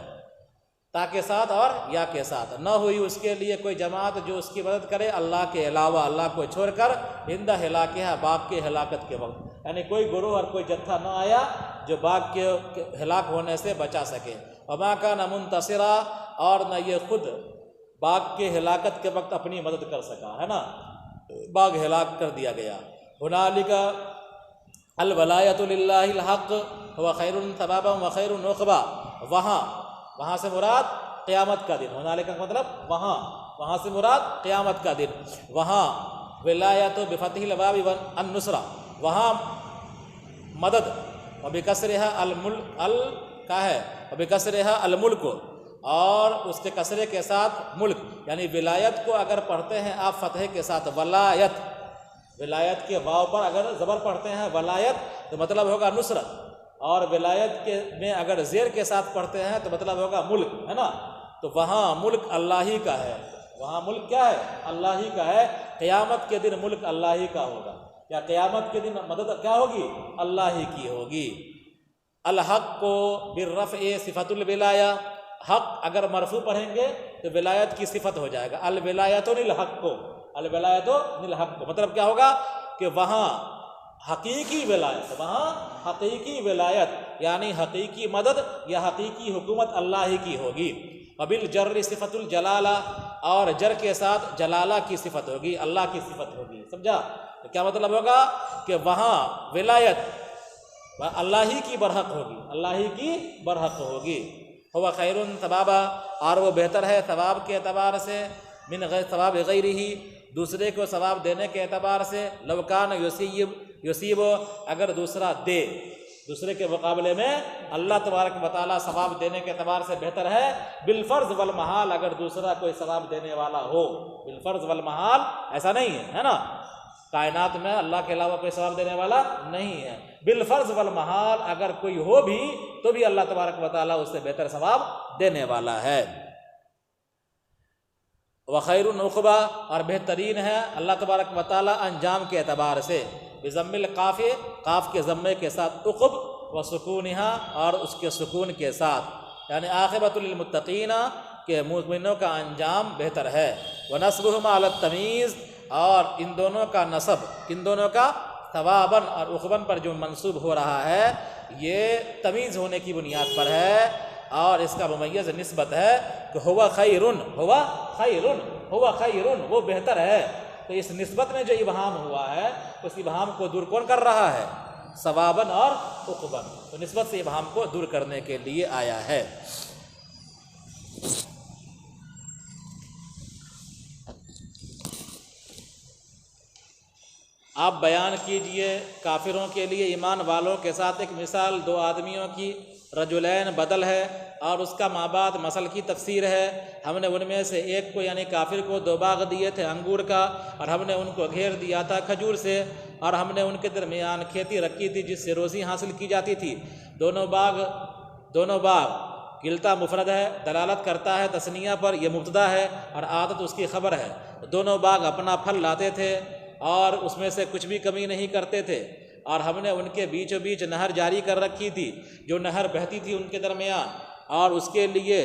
تا کے ساتھ اور یا کے ساتھ۔ نہ ہوئی اس کے لیے کوئی جماعت جو اس کی مدد کرے اللہ کے علاوہ، اللہ کو چھوڑ کر، عند ہلاکہا، باغ کے ہلاکت کے وقت، یعنی کوئی گروہ اور کوئی جتھا نہ آیا جو باغ کے ہلاک ہونے سے بچا سکے۔ وما کان منتصرا، اور نہ یہ خود باغ کے ہلاکت کے وقت اپنی مدد کر سکا، ہے نا، باغ ہلاک کر دیا گیا۔ ہنالک الولایۃ للہ الحق هو خیر ثوابا وخیر عقبا، وہاں سے مراد قیامت کا دن، ہنالک کا مطلب وہاں سے مراد قیامت کا دن۔ وہاں ولایت بفتح الواو والنصرہ، وہاں مدد، وبکسرها الملک کا ہے، وبکسرها الملک، اور اس کے کسرے کے ساتھ ملک، یعنی ولایت کو اگر پڑھتے ہیں آپ فتح کے ساتھ ولایت، ولایت کے واو پر اگر زبر پڑھتے ہیں ولایت تو مطلب ہوگا نصرت، اور ولایت کے میں اگر زیر کے ساتھ پڑھتے ہیں تو مطلب ہوگا ملک، ہے نا۔ تو وہاں ملک اللہ ہی کا ہے، وہاں ملک کیا ہے؟ اللہ ہی کا ہے۔ قیامت کے دن ملک اللہ ہی کا ہوگا، یا قیامت کے دن مدد کیا ہوگی؟ اللہ ہی کی ہوگی۔ الحق کو بالرفع صفت الولایہ، حق اگر مرفوع پڑھیں گے تو ولایت کی صفت ہو جائے گا، الولایۃ للحق کو، الولایۃ للحق کو مطلب کیا ہوگا کہ وہاں حقیقی ولایت، وہاں حقیقی ولایت یعنی حقیقی مدد یا حقیقی حکومت اللہ ہی کی ہوگی۔ وبالجر صفت الجلالہ، اور جر کے ساتھ جلالہ کی صفت ہوگی، اللہ کی صفت ہوگی، سمجھا؟ تو کیا مطلب ہوگا کہ وہاں ولایت اللہ ہی کی برحق ہوگی، اللہ ہی کی برحق ہوگی۔ ہوا خیر ثوابا، اور وہ بہتر ہے ثواب کے اعتبار سے، من غیر ثواب غیرہ، دوسرے کو ثواب دینے کے اعتبار سے، لو کان یصیب، اگر دوسرا دے، دوسرے کے مقابلے میں اللہ تبارک و تعالیٰ ثواب دینے کے اعتبار سے بہتر ہے، بالفرض والمحال، اگر دوسرا کوئی ثواب دینے والا ہو، بالفرض والمحال ایسا نہیں ہے نا، کائنات میں اللہ کے علاوہ کوئی ثواب دینے والا نہیں ہے، بالفرض والمحال اگر کوئی ہو بھی تو بھی اللہ تبارک و تعالیٰ اس سے بہتر ثواب دینے والا ہے۔ وخیر عقبا، اور بہترین ہے اللہ تبارک و تعالیٰ انجام کے اعتبار سے، بضم القاف، قاف کے ضمے کے ساتھ عقب، وسکونہا، اور اس کے سکون کے ساتھ، یعنی عاقبۃ للمتقین، کہ مومنوں کا انجام بہتر ہے۔ ونسبہما علی التمیز، اور ان دونوں کا نسب، ان دونوں کا ثواباً اور عقباً پر جو منسوب ہو رہا ہے یہ تمیز ہونے کی بنیاد پر ہے، اور اس کا ممیز نسبت ہے کہ ہوا خیرن، ہوا خیرن، ہوا خیرن، وہ بہتر ہے۔ تو اس نسبت میں جو ابہام ہوا ہے اس ابہام کو دور کون کر رہا ہے؟ ثواباً اور عقباً، تو نسبت سے ابہام کو دور کرنے کے لیے آیا ہے۔ آپ بیان کیجئے کافروں کے لیے ایمان والوں کے ساتھ ایک مثال، دو آدمیوں کی، رجلین بدل ہے اور اس کا مابعد مثل کی تفسیر ہے۔ ہم نے ان میں سے ایک کو یعنی کافر کو 2 باغ دیے تھے انگور کا، اور ہم نے ان کو گھیر دیا تھا کھجور سے، اور ہم نے ان کے درمیان کھیتی رکھی تھی جس سے روزی حاصل کی جاتی تھی۔ دونوں باغ کلتا مفرد ہے، دلالت کرتا ہے تثنیہ پر، یہ مبتدا ہے اور عادت اس کی خبر ہے۔ دونوں باغ اپنا پھل لاتے تھے اور اس میں سے کچھ بھی کمی نہیں کرتے تھے، اور ہم نے ان کے بیچوں بیچ نہر جاری کر رکھی تھی، جو نہر بہتی تھی ان کے درمیان، اور اس کے لیے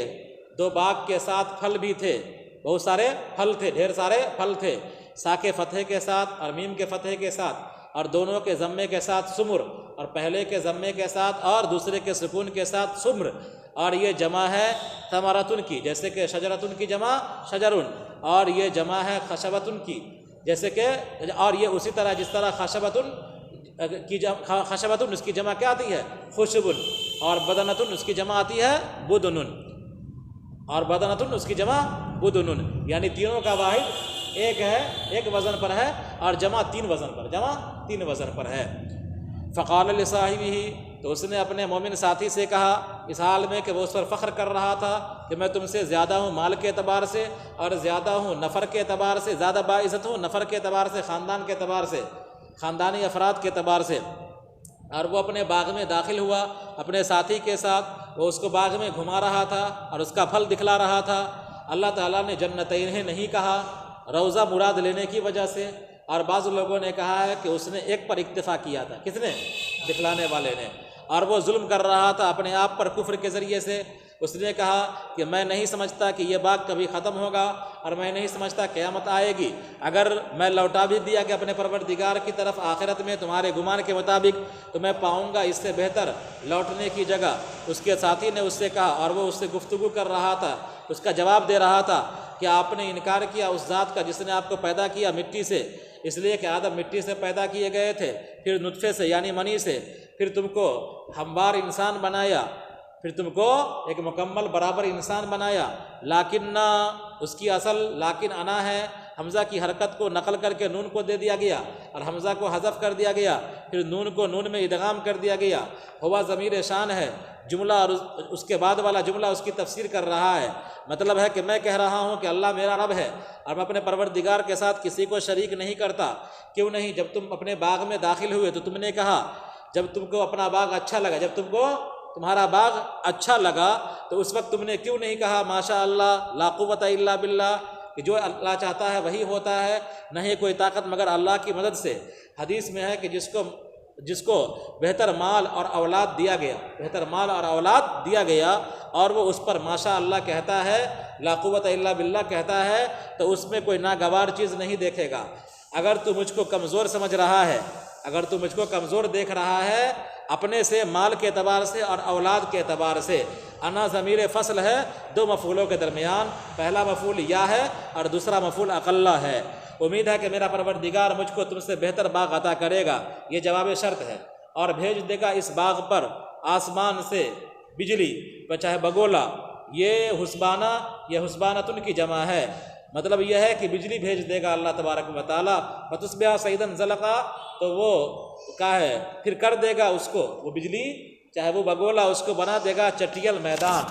2 باغ کے ساتھ پھل بھی تھے، بہت سارے پھل تھے، ڈھیر سارے پھل تھے، سا کے فتح کے ساتھ اور میم کے فتح کے ساتھ، اور دونوں کے ضمے کے ساتھ سمر، اور پہلے کے ضمے کے ساتھ اور دوسرے کے سکون کے ساتھ سمر، اور یہ جمع ہے ثمرتن کی، جیسے کہ شجرتن کی جمع شجرن، اور یہ جمع ہے خشبتن کی، جیسے کہ، اور یہ اسی طرح جس طرح خشبتن اس کی جمع کیا آتی ہے؟ خوشبن، اور بدنتن اس کی جمع آتی ہے بدنن، اور بدنتن اس کی جمع بدنن، یعنی تینوں کا واحد ایک ہے، ایک وزن پر ہے، اور جمع 3 وزن پر ہے۔ فقال لصاحبہ، تو اس نے اپنے مومن ساتھی سے کہا اس حال میں کہ وہ اس پر فخر کر رہا تھا کہ میں تم سے زیادہ ہوں مال کے اعتبار سے، اور زیادہ ہوں نفر کے اعتبار سے، زیادہ باعزت ہوں نفر کے اعتبار سے، خاندان کے اعتبار سے، خاندانی افراد کے اعتبار سے، اور وہ اپنے باغ میں داخل ہوا اپنے ساتھی کے ساتھ، وہ اس کو باغ میں گھما رہا تھا اور اس کا پھل دکھلا رہا تھا۔ اللہ تعالیٰ نے جنتین نہیں کہا روضہ مراد لینے کی وجہ سے، اور بعض لوگوں نے کہا ہے کہ اس نے ایک پر اکتفا کیا تھا، کس نے؟ دکھلانے والے نے، اور وہ ظلم کر رہا تھا اپنے آپ پر کفر کے ذریعے سے۔ اس نے کہا کہ میں نہیں سمجھتا کہ یہ باغ کبھی ختم ہوگا، اور میں نہیں سمجھتا قیامت آئے گی، اگر میں لوٹا بھی دیا کہ اپنے پروردگار کی طرف آخرت میں تمہارے گمان کے مطابق، تو میں پاؤں گا اس سے بہتر لوٹنے کی جگہ۔ اس کے ساتھی نے اس سے کہا، اور وہ اس سے گفتگو کر رہا تھا، اس کا جواب دے رہا تھا کہ آپ نے انکار کیا اس ذات کا جس نے آپ کو پیدا کیا مٹی سے، اس لیے کہ آدم مٹی سے پیدا کیے گئے تھے، پھر نطفے سے یعنی منی سے، پھر تم کو ہموار انسان بنایا، پھر تم کو ایک مکمل برابر انسان بنایا۔ لیکن اس کی اصل لیکن انا ہے، حمزہ کی حرکت کو نقل کر کے نون کو دے دیا گیا اور حمزہ کو حذف کر دیا گیا، پھر نون کو نون میں ادغام کر دیا گیا۔ ہوا ضمیر شان ہے، جملہ اور اس کے بعد والا جملہ اس کی تفسیر کر رہا ہے۔ مطلب ہے کہ میں کہہ رہا ہوں کہ اللہ میرا رب ہے اور میں اپنے پروردگار کے ساتھ کسی کو شریک نہیں کرتا۔ کیوں نہیں؟ جب تم اپنے باغ میں داخل ہوئے تو تم نے کہا، جب تم کو اپنا باغ اچھا لگا، جب تم کو تمہارا باغ اچھا لگا تو اس وقت تم نے کیوں نہیں کہا ماشاء اللہ لا قوت الا باللہ، کہ جو اللہ چاہتا ہے وہی ہوتا ہے، نہیں کوئی طاقت مگر اللہ کی مدد سے۔ حدیث میں ہے کہ جس کو بہتر مال اور اولاد دیا گیا، بہتر مال اور اولاد دیا گیا، اور وہ اس پر ماشاء اللہ کہتا ہے، لا قوت الا باللہ کہتا ہے، تو اس میں کوئی ناگوار چیز نہیں دیکھے گا۔ اگر تو مجھ کو کمزور سمجھ رہا ہے، اگر تو مجھ کو کمزور دیکھ رہا ہے اپنے سے، مال کے اعتبار سے اور اولاد کے اعتبار سے، انا ضمیر فصل ہے دو مفعولوں کے درمیان، پہلا مفعول یا ہے اور دوسرا مفعول اقلہ ہے۔ امید ہے کہ میرا پروردگار مجھ کو تم سے بہتر باغ عطا کرے گا، یہ جواب شرط ہے، اور بھیج دے گا اس باغ پر آسمان سے بجلی، چاہے بگولا، یہ حسبانہ، یہ حسبانتن کی جمع ہے، مطلب یہ ہے کہ بجلی بھیج دے گا اللہ تبارک و تعالیٰ، فتصبح صعیدا زلقا، تو وہ کیا ہے پھر کر دے گا اس کو، وہ بجلی چاہے وہ بگولا اس کو بنا دے گا چٹیل میدان،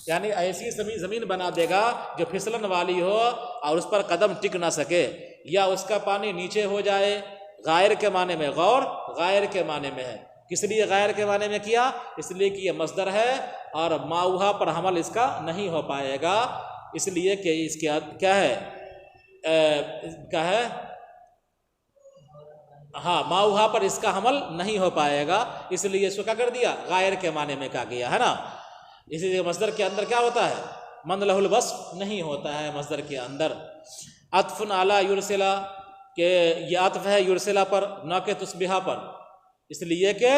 یعنی ایسی زمین بنا دے گا جو پھسلن والی ہو اور اس پر قدم ٹک نہ سکے، یا اس کا پانی نیچے ہو جائے۔ غائر کے معنی میں، غور غائر کے معنی میں ہے۔ کس لیے غائر کے معنی میں کیا؟ اس لیے کہ یہ مصدر ہے اور ماؤہا پر حمل اس کا نہیں ہو پائے گا، اس لیے کہ اس کے کیا ہے ہاں ماؤہا پر اس کا حمل نہیں ہو پائے گا، اس لیے اس کو کیا کر دیا؟ غائر کے معنی میں کہا گیا ہے نا۔ اسی لیے مصدر کے اندر کیا ہوتا ہے؟ من لہ الوصف نہیں ہوتا ہے مصدر کے اندر۔ عطف علی یرسلا، کہ یہ عطف ہے یرسلا پر نہ کہ تصبیحہ پر، اس لیے کہ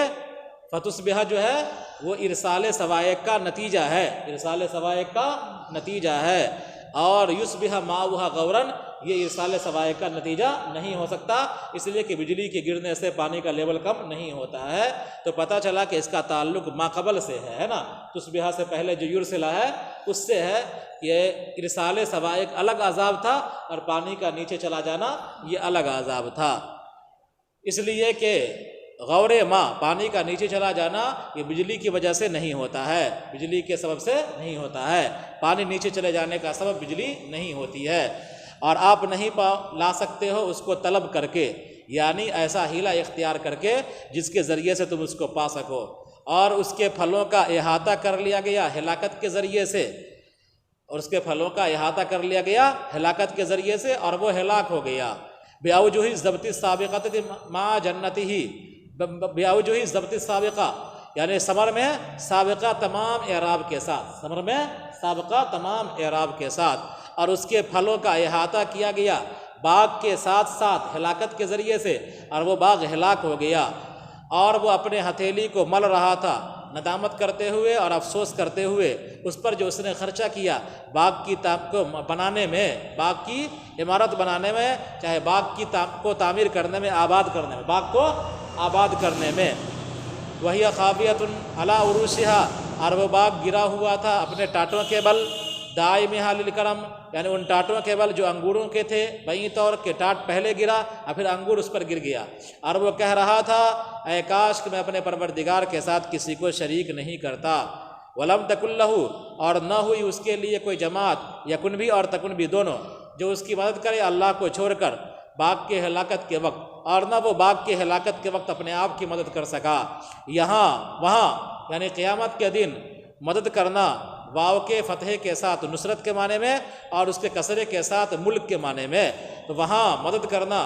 فتصبح جو ہے وہ ارسال سوائق کا نتیجہ ہے، ارسال سوائق کا نتیجہ ہے، اور یصبح ماؤہا غورن یہ ارسال سوائق کا نتیجہ نہیں ہو سکتا، اس لیے کہ بجلی کے گرنے سے پانی کا لیول کم نہیں ہوتا ہے۔ تو پتہ چلا کہ اس کا تعلق ما قبل سے ہے نا، تصبح سے پہلے جو یرسلا ہے اس سے ہے، یہ ارسال سوائق الگ عذاب تھا اور پانی کا نیچے چلا جانا یہ الگ عذاب تھا، اس لیے کہ غور ماء پانی کا نیچے چلا جانا یہ بجلی کی وجہ سے نہیں ہوتا ہے، بجلی کے سبب سے نہیں ہوتا ہے، پانی نیچے چلے جانے کا سبب بجلی نہیں ہوتی ہے، اور آپ نہیں لا سکتے ہو اس کو طلب کر کے، یعنی ایسا ہیلہ اختیار کر کے جس کے ذریعے سے تم اس کو پا سکو، اور اس کے پھلوں کا احاطہ کر لیا گیا ہلاکت کے ذریعے سے، اور اس کے پھلوں کا احاطہ کر لیا گیا ہلاکت کے ذریعے سے، اور وہ ہلاک ہو گیا۔ بِأَوْجُهِ الضَّبْطِ السَّابِقَةِ مَعَ جَنَّتِهِ، بِأَوْجُهِ الضَّبْطِ السَّابِقَةِ یعنی ثمر میں سابقہ تمام اعراب کے ساتھ، ثمر میں سابقہ تمام اعراب کے ساتھ، اور اس کے پھلوں کا احاطہ کیا گیا باغ کے ساتھ ساتھ ہلاکت کے ذریعے سے، اور وہ باغ ہلاک ہو گیا، اور وہ اپنے ہتھیلی کو مل رہا تھا ندامت کرتے ہوئے اور افسوس کرتے ہوئے اس پر جو اس نے خرچہ کیا باغ کی کو بنانے میں، باغ کی عمارت بنانے میں، چاہے باغ کی کو تعمیر کرنے میں، آباد کرنے میں، باغ کو آباد کرنے میں۔ وَهِيَ خَاوِيَةٌ عَلَىٰ عُرُوشِهَا، اور وہ باغ گرا ہوا تھا اپنے ٹاٹوں کے بل، دائمِهَا لِلْكَرَمِ یعنی ان ٹاٹوں کے بل جو انگوروں کے تھے، بئی طور کے ٹاٹ پہلے گرا اور پھر انگور اس پر گر گیا، اور وہ کہہ رہا تھا اے کاش کہ میں اپنے پروردگار کے ساتھ کسی کو شریک نہیں کرتا۔ وَلَمْ تَكُن لَهُ، اور نہ ہوئی اس کے لیے کوئی جماعت، یکن بھی اور تکن بھی دونوں، جو اس کی مدد کرے اللہ کو چھوڑ کر باغ کے ہلاکت کے وقت۔ اور نہ وہ باغ کی ہلاکت کے وقت اپنے آپ کی مدد کر سکا۔ یہاں وہاں یعنی قیامت کے دن مدد کرنا واو کے فتح کے ساتھ نصرت کے معنی میں اور اس کے کسرے کے ساتھ ملک کے معنی میں، تو وہاں مدد کرنا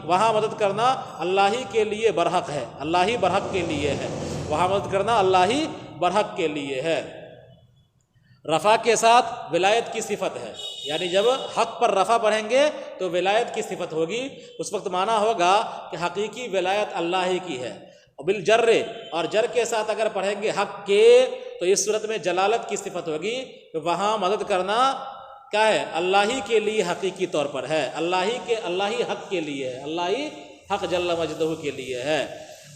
وہاں مدد کرنا اللہ ہی کے لیے برحق ہے، اللہ ہی برحق کے لیے ہے، وہاں مدد کرنا اللہ ہی برحق کے لیے ہے۔ رفع کے ساتھ ولایت کی صفت ہے، یعنی جب حق پر رفع پڑھیں گے تو ولایت کی صفت ہوگی، اس وقت معنی ہوگا کہ حقیقی ولایت اللہ ہی کی ہے۔ بالجر اور جر کے ساتھ اگر پڑھیں گے حق کے تو اس صورت میں جلالت کی صفت ہوگی کہ وہاں مدد کرنا کیا ہے؟ اللہ ہی کے لیے حقیقی طور پر ہے، اللہ ہی حق کے لیے ہے، اللہ ہی حق جل مجدہ کے لیے ہے،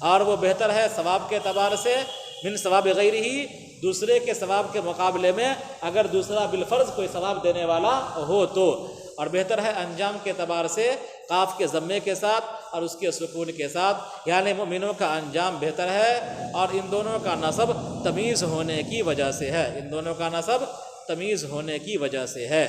اور وہ بہتر ہے ثواب کے اعتبار سے من ثواب غیرہ، دوسرے کے ثواب کے مقابلے میں اگر دوسرا بالفرض کوئی ثواب دینے والا ہو تو، اور بہتر ہے انجام کے اعتبار سے قاف کے ضمے کے ساتھ اور اس کے سکون کے ساتھ، یعنی مومنوں کا انجام بہتر ہے، اور ان دونوں کا نسب تمیز ہونے کی وجہ سے ہے، ان دونوں کا نسب تمیز ہونے کی وجہ سے ہے۔